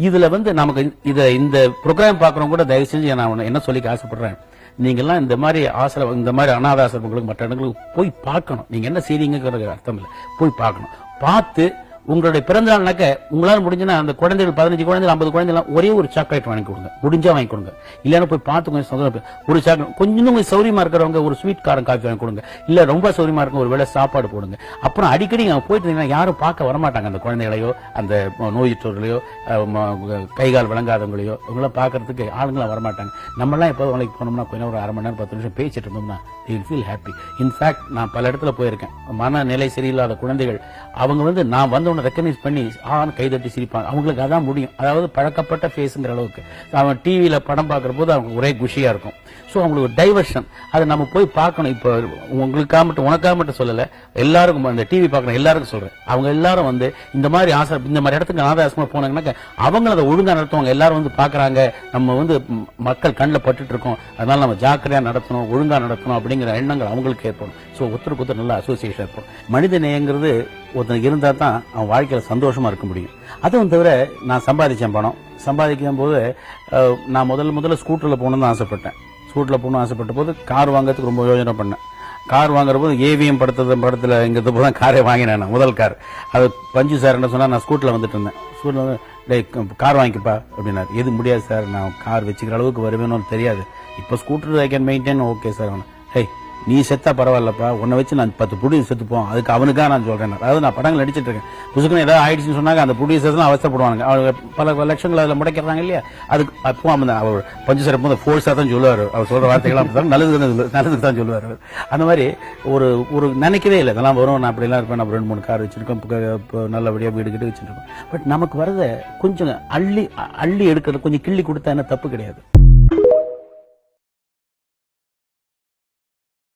இதுல வந்து நமக்கு இந்த ப்ரோக்ராம் பாக்குறவங்க கூட தயவு செஞ்சு நான் என்ன சொல்லிக்க ஆசைப்படுறேன், நீங்க எல்லாம் இந்த மாதிரி இந்த மாதிரி அனாத ஆசிரமங்களுக்கு மற்ற இடங்களுக்கு போய் பார்க்கணும். நீங்க என்ன செய்றீங்கிறது அர்த்தம் இல்லை, போய் பார்க்கணும். பார்த்து உங்களுடைய பிறந்த நாள்னாக்க உங்களால முடிஞ்சுன்னா அந்த குழந்தைகள் 15 குழந்தைகள் 50 குழந்தைகள் ஒரே ஒரு சாக்லேட் வாங்கி கொடுங்க, முடிஞ்சா வாங்கி கொடுங்க. இல்லைன்னா போய் பார்த்து கொஞ்சம் சந்தோஷம் ஒரு சாக்லேட், கொஞ்சம் சௌரியமா இருக்கிறவங்க ஒரு ஸ்வீட் காரம் காஃபி வாங்கி கொடுங்க. இல்ல ரொம்ப சௌரியமா இருக்கும் ஒரு வேளை சாப்பாடு போடுங்க. அப்புறம் அடிக்கடி அங்க போயிட்டு யாரும் பார்க்க வரமாட்டாங்க, அந்த குழந்தைகளையோ அந்த நோயுற்றவர்களையோ கைகால் விளங்காதவங்களையோ இவங்களாம் பார்க்கறதுக்கு ஆளுங்களாம் வரமாட்டாங்க. நம்ம எல்லாம் எப்போது வேலைக்கு போனோம்னா கொஞ்சம் ஒரு 1/2 மணி நேரம் 10 நிமிஷம் பேசிட்டு இருந்தோம்னா they will feel happy. In fact நான் பல இடத்துல போயிருக்கேன், மனநிலை சரியில்லாத குழந்தைகள் அவங்க வந்து நான் வந்தவன ரெக்கக்னைஸ் பண்ணி கைதட்டி சிரிப்பாங்க. அவங்களுக்கு அதான் முடியும். அதாவது பழக்கப்பட்ட ஃபேஸ்ங்கிற அளவுக்கு அவன் டிவியில படம் பார்க்கிற போது அவங்க ஒரே குஷியா இருக்கும். ஸோ அவங்களுக்கு டைவர்ஷன், அதை நம்ம போய் பார்க்கணும். இப்போ உங்களுக்காக மட்டும் உனக்காக மட்டும் சொல்லல, எல்லாருக்கும் அந்த டிவி பார்க்கணும் எல்லாருக்கும் சொல்றேன். அவங்க எல்லாரும் வந்து இந்த மாதிரி இந்த மாதிரி இடத்துக்கு அனாதாசமா போனாங்கன்னாக்க அவங்க அதை ஒழுங்கா நடத்துவாங்க. எல்லாரும் வந்து பாக்குறாங்க, நம்ம வந்து மக்கள் கண்ணில் பட்டுட்டு இருக்கோம், அதனால நம்ம ஜாக்கிரதையா நடத்தணும், ஒழுங்கா நடத்தணும் அப்படிங்கிற எண்ணங்கள் அவங்களுக்கு ஏற்படும். ஸோ ஒருத்தருக்கு ஒருத்தர் நல்ல அசோசியேஷன் ஏற்படும். மனித நேயங்கிறது ஒருத்தனுக்கு இருந்தா தான் அவன் வாழ்க்கையில சந்தோஷமா இருக்க முடியும். அதுவும் தவிர நான் சம்பாதிச்சேன் பணம். சம்பாதிக்கும் போது நான் முதல்ல ஸ்கூட்டர்ல போகணும்னு ஆசைப்பட்டேன். ஸ்கூட்டர்ல போகணும்னு ஆசைப்பட்ட போது கார் வாங்குறதுக்கு ரொம்ப யோசனை பண்ணேன். கார் வாங்குற போது ஏவிஎம் படத்துல இங்கிறது போது தான் காரே வாங்கினேன். நான் முதல் கார் அது பஞ்சு சார் என்ன சொன்னா, நான் ஸ்கூட்டர்ல வந்துட்டு இருந்தேன். ஸ்கூட்டர்ல வந்து கார் வாங்கிக்கப்பா அப்படின்னாரு. எது முடியாது சார், நான் கார் வச்சுக்கிற அளவுக்கு வருவேன்னு தெரியாது. இப்போ scooter I can maintain. Okay sir. ஹே நீ செத்தா பரவாயில்லப்பா, உன்னை வச்சு நான் 10 ப்ரொடியூசர் செத்துப்போம், அதுக்கு அவனுக்காக நான் சொல்றேன். அதாவது நான் படங்கள் நடிச்சிட்டு இருக்கேன், புதுசுக்கு ஏதாவது ஆயிடுச்சுன்னு சொன்னாங்க அந்த ப்ரொடியூசர்ஸ் அவசரப்படுவாங்க. அவங்க பல லட்சங்கள் அதில் முடைக்கிறாங்க இல்லையா. அதுக்கு அப்போ அவர் பஞ்சு சார் போது ஃபோர்ஸா தான் சொல்லுவார். அவர் சொல்ற வார்த்தைகள்லாம் நல்லதுக்கு தான் சொல்லுவார். அந்த மாதிரி ஒரு நினைக்கவே இல்லை இதெல்லாம் வரும், நான் அப்படிலாம் இருப்பேன். நம்ம 2-3 கார் வச்சிருக்கோம், நல்லபடியா வீடு கிட்ட வச்சிருக்கோம். பட் நமக்கு வரத கொஞ்சம் அள்ளி எடுக்கிறது, கொஞ்சம் கிள்ளி கொடுத்தா என்ன தப்பு கிடையாது.